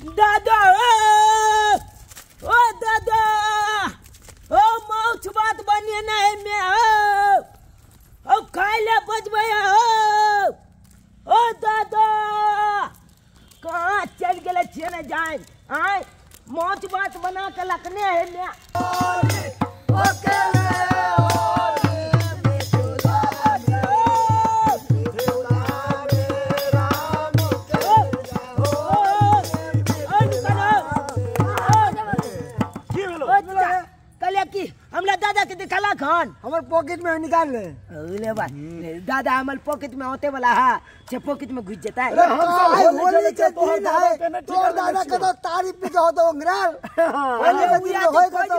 दादा ओ दादा ओ मौत बात बनिए नहीं मैं ओ खाइले बचबे ओ दादा कहाँ चल गए छे जाए आए मौत बात बना के लखने है मैं हमला दादा के दिखाला खान हमारे पॉकेट में निकाल ले ले बात दादा हमारे पॉकेट में होते वाला है से पॉकेट में घुस जाता है होली के दिन है तो दादा का तो तारीफ भी हो तो अंग्रेज होली के दिन होय को तो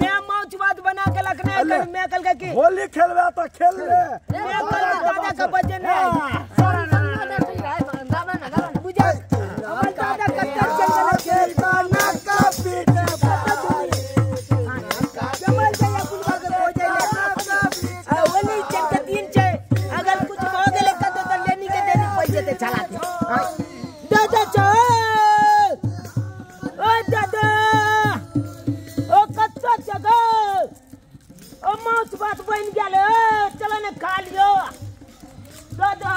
मैं मौज बात बना के रखने कर मैं कल के की होली खेलबे तो खेल ले मैं कल दादा का बच्चे नहीं बुझा हमारे दादा कत्ता चल गया खेल ना का पीठ दादा चल ओ दादा ओ कत्ता जगह ओ मौत बात बन गेल चल ने खा लियो दादा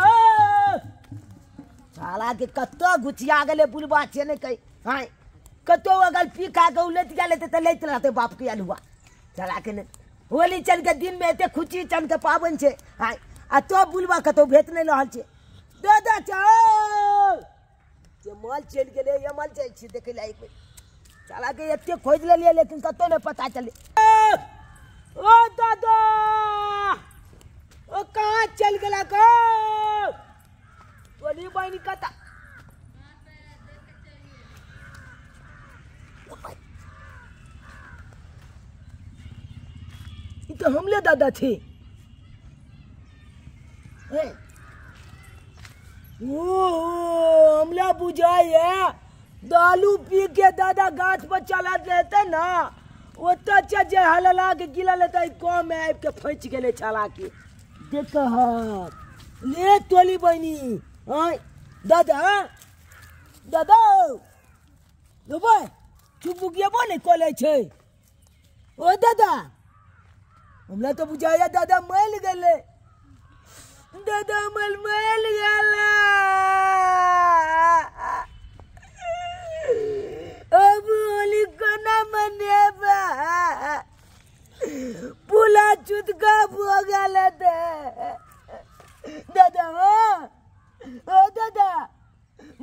साला के कत्ता गुचिया गेले बुलबा छे ने कई हां कत्तो अगर पी खा के उलट गेले त लैत रहते बाप के अलुआ चला के ने होली चल के दिन में एते खुशी चन के पावन छे हां आ तो बुलबा कतो भेट नहीं रहल छे दादा चल ये माल चल गेले ये माल चल छी देखे लायक में चला के एते खोज ले लिए लेकिन कतो ने पता चले ओ दादा ओ कहां चल गेला को बोली बहनी कता ये तो हमले दादा थे हमला बुझाए दालू पी के दादा गाछ पर चला देते ना ओता जे हलला के गिला लेता कम में आब के फंच गेले छला के देख ले तोली बहनी हां दादा दादा लोबे चुप के बोले कोले छे ओ दादा हमला तो बुझाया दादा मल गेले दादा मल गेला अब होली कोना मनेबा पुला चुतका हो गेले दादा ओ दादा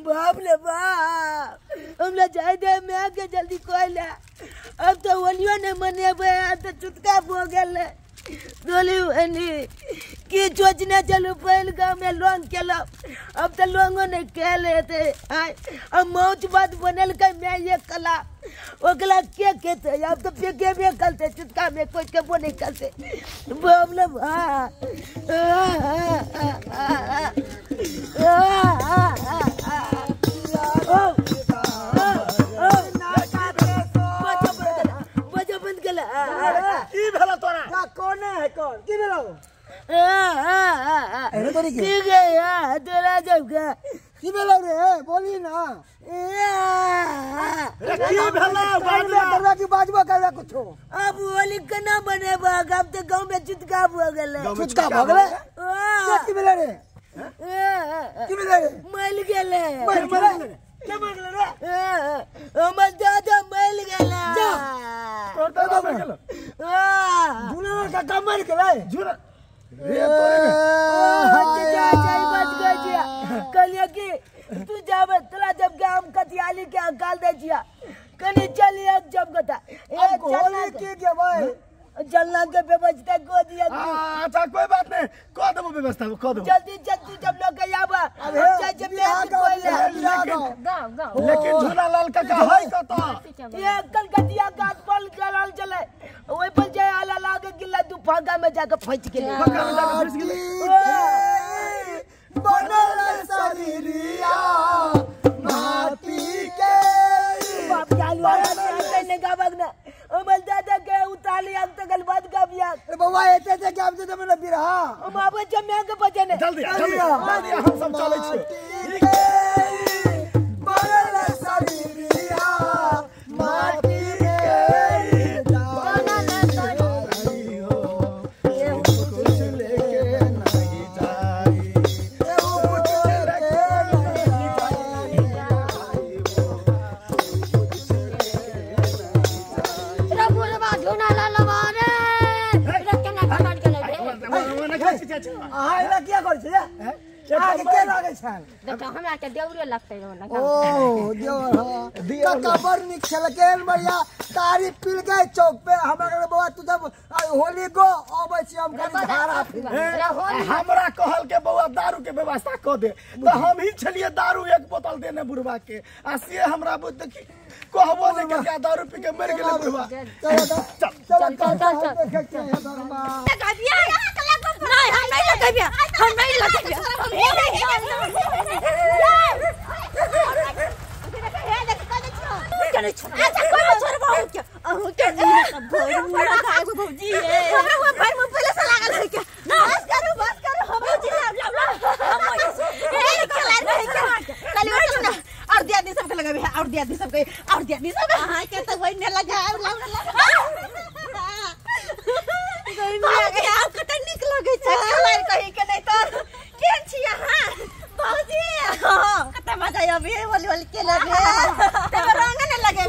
बाप ले बाप हमला जाय दे मैं के जल्दी कोइला अब तो होलियो ने मनेबे तो चुतका हो गेले दोली बनी की सोचने चलो पहल गाँव में लोन केलो अब तो लोगों ने कह लेते अब मौज बात बनल के मैं ये कला ओकला के कहते अब तो पेके में करते चुटका में कोई के वो नहीं करते बोले कौन है कौन की बोलो अरे तो की गया तेरा जब का की बोलो रे बोली ना की भला बाजवा करवा की बाजवा करवा कुछ अब होली कना बने बाग अब तो गांव में चुटका हो गेले चुटका हो गेले की बोले रे की बोले रे मल गेले क्या मांगले रे हमर दादा मल गेला तोर दादा मल गेला जुना का काम मर गेला जुना रे तोरे जा बात गजिया कलिया की तू जाब तला जब गाम कतियाली के अंकाल दे जिया कनी चली अब जब गता ए चलना के के भाई जलना के व्यवस्था को दिया अच्छा कोई बात नहीं को दो व्यवस्था को दो जल्दी जल्दी जब लोग आबा जब लेकिन झूला लाल का है कता ये कलकतिया का पल चलाल चले ओइ पर जे आला लागे गिल्ला तू फागा में जाके फंस गेले फागा में जाके फंस गेले बनल शरीरिया माटी के बाप चालू वाला ने गाबक ना अमल दादा के उताली अब तक गलबात गाबिया अरे बाबा एते से गाब दे तमे बिरहा हम आबे जमे के बचने जल्दी हम सब चलै छी बनल शरीरिया आगे के लागे छन देखो हमरा के देवरे लगते हो ना ओ देवर हां कबर निक खेलकेन बढ़िया तारी पिल गए चौक पे हमरा बाबा तू जब होली गो आबै छी हम धारा हमरा कहल के बउआ दारू के व्यवस्था क दे तो हम ही छलिए दारू एक बोतल देने बुढ़वा के आ से हमरा देखी कहबो ने के दारू पी के मर गेले बुढ़वा चल नहीं हम नहीं लगाबिया हम नहीं लगाबिया अच्छा कोई छोड़ बहु के अहु के भोर मुड़ा खाए को भौजी है हमरा वो भाई मुंह पहले से लागल है के बस करो हम भौजी ए खलार है के कल सुना और दिया दी सबके लगाबे और दिया दी सबके हां के तो वही ने लगा कोई भी आ कत निक लगे छै खलार कहि के नहीं तो केन छी हां भौजी कत मजा आबे वाली के लगे रंग ने लगे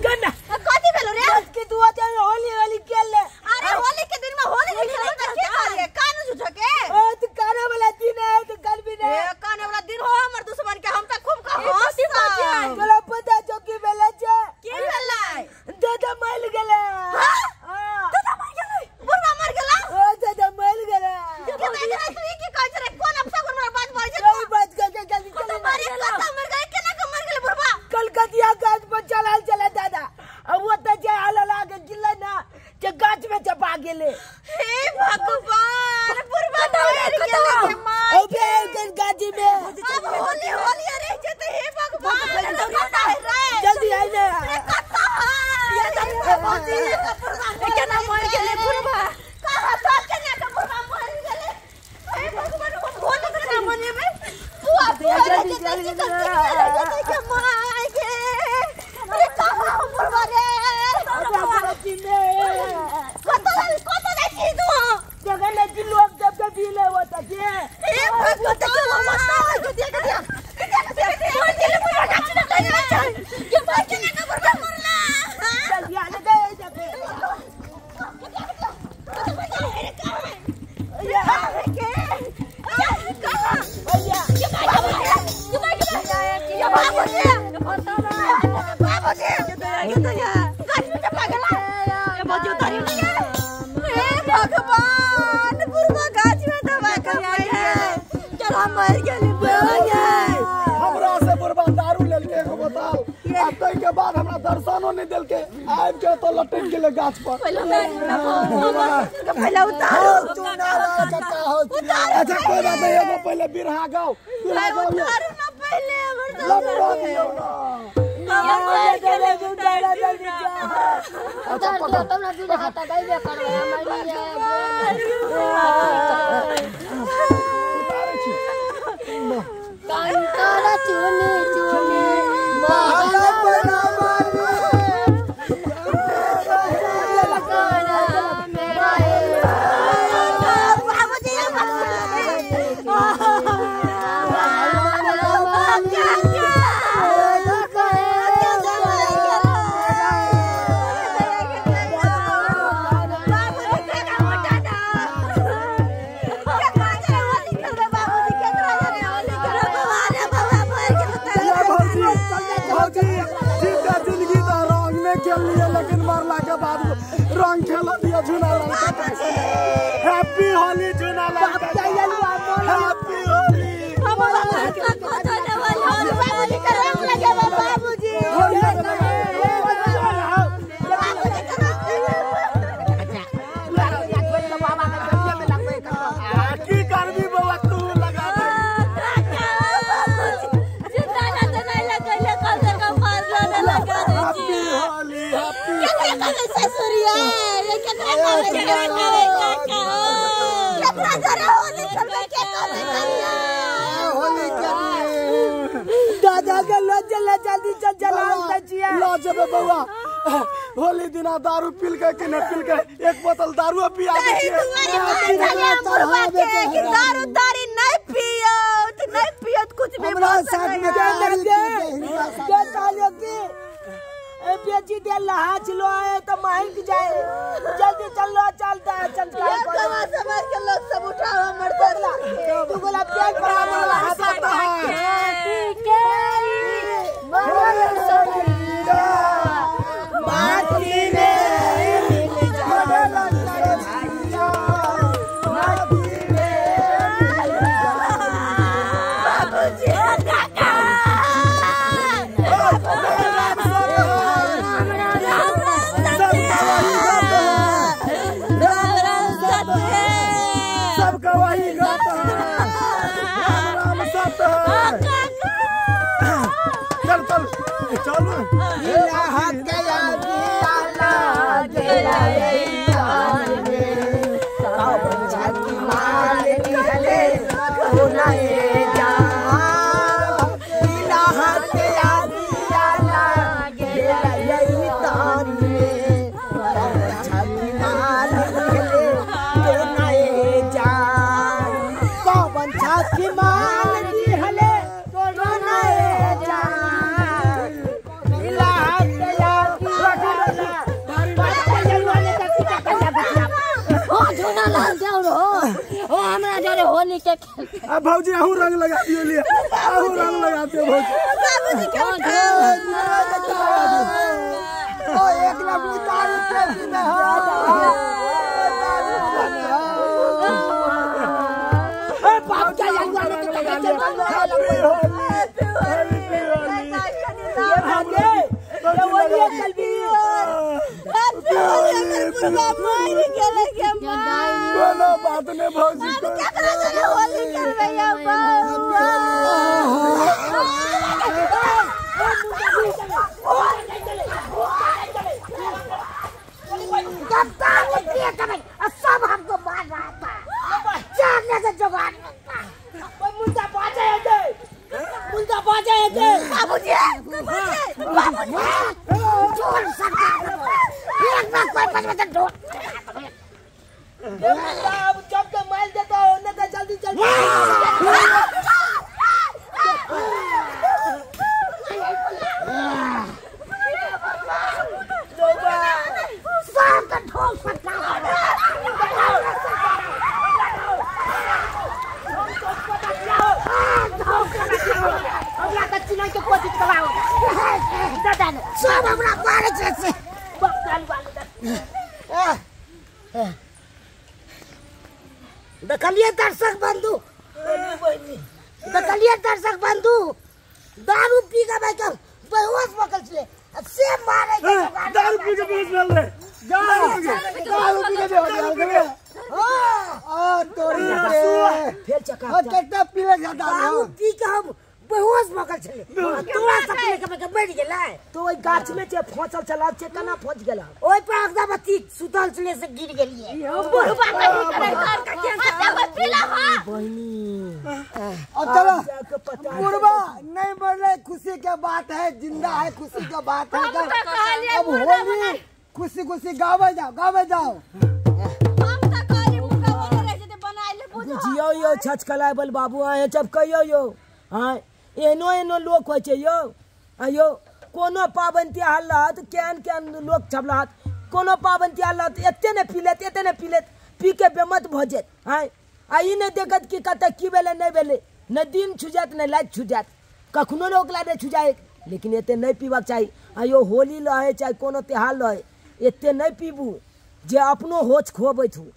गन्ना कथि भेलो रे के दुआ ते होली खेले अरे होली के दिन में होली खेले त के करे कान झूठ के ओ तू काने वाला दिन है तो कल भी नहीं ए काने वाला दिन हो हमर दुश्मन के हम त खूब का हंसी तोरा पता चौकी बेला छे की भेलै दादा मर गेले हां दादा मर गेलै बुढ़वा मर गेला ओ दादा मर गेले के दादा तू की कहै छै कोन अपसा कोन बात बोलै छै कोई बात के जल्दी चल मर गए केना के मर गेलै बुढ़वा कलकतिया गाछ पर चला दादा अब वो त जे आला लागे गिल्ला ना जे गाछ में चपा गेले हे भगवान बुढ़वा मर गेलै के मां ओ बे गाछी में अब होली अरे जते हे भगवान जल्दी आई ना ये तो भौजी केना मर गेलै बुढ़वा कहा तो केना के बुढ़वा मर गेलै हे भगवान हम होली केना मनेबै बुआ जल्दी के मां के अरे कहा बुढ़वा रे गाछी में कत देखी तू जगह ने कि लोग जब के पीले होता के हे भगवान मस्त हो दिया मर गेलै बुढ़वा गाछ में लगे छै के मर केना के बुढ़वा मरला जल्दी आ गए जाके हमरा से बुढ़वा दारू लेलके एगो बोतल आ तै के बाद हमरा दर्शनो नहीं देलके आबि के तो लटक गेले गाछ पर पहले उतारो तू ना कक्का हो अच्छा कोई बात नहीं एगो पहले बिरहा गाओ उतारो ना पहले हमर लपटा दियो ना तुमरा बिना हाथ गाइबे करबे उतारे छी कांतारा चुनी चुनी लेकिन मरला के बाद रंग खेल दिया झूला हैप्पी होली झूला हैप्पी होली की करबी बाबा तू लगा हैप्पी होली दादा के लो चला जल्दी चल चला ला जबे बउआ होली दिना दारू पील के कि न पील के एक बोतल दारू पिया दे दारू तारी नहीं पियो कुछ भी हमरा साथ में क्या कालियो की बेची दे लहा चलो आए तो महक जाए जल्दी चलो चलता है चंचला कमा समझ के लोग सब उठाओ मरतला तू बोला पेट भरा वाला हाथ है ठीक है मर सकीरा माटी में मिल जाए होली के अब भौजी आहू रंग लगा दियो लिया आहू रंग लगा दियो भौजी ओ एक ना दारू पेटी में ए बाप क्या लंगा बोलो बात ने भौजी को होली कर भैया सब हमको मार रहा था जाने से जुगाड़ मुद्दा बाजे बाबूजी जोर सरकार एक बार कोई पच ढोल अब जब तक माइल देता हो ना तो जल्दी सब का ठोक पटका अगला कच्ची नहीं तो कोशिश कराओ दादा ने सब हमरा मारे जैसे देखलिए दर्शक बंधु दारू पी के बैठल बेहोश पकड़ ले से मारे दारू पी के बेहोश मिल रहे दारू पी के बेहोश आ तोरी फिर चका कितना पीले ज्यादा दारू पी के हम बेहोश पकड़ चले तोरा सकले के बैठ गेला तो ओई गाछ में जे फंसल चला से केना फंस गेला ओई पर अगरबत्ती सुतल चले से गिर गेलिए बुढ़वा कहीं करे कार का के पीला हां अब चलो बुढ़वा नहीं बोले खुशी की बात है जिंदा है खुशी की बात है अब होली खुशी खुशी गावे जाओ हम त करी मुका बोले रहे जे बनाए ले बुझो जियो यो छछ कलाय बल बाबू आए जब कहियो यो हां एनो लोक होय छै यो आयो कोनो पाबन त्योहार लहत केन लोक छबलहत कोनो पाबन त्योहार लहत एते ने पीलेत पी के बेमत भ जेत हां आई ने देखत कि कत की बेले नहीं बेले न दिन छुजात न लाइट छुजात कखनो रोकला दे छुजाए लेकिन एते नहीं पीबाक चाहिए आयो होली लहे चाहे कोनो त्योहार लहे एते नहीं पीबू जे अपनो होश खोबैत हूँ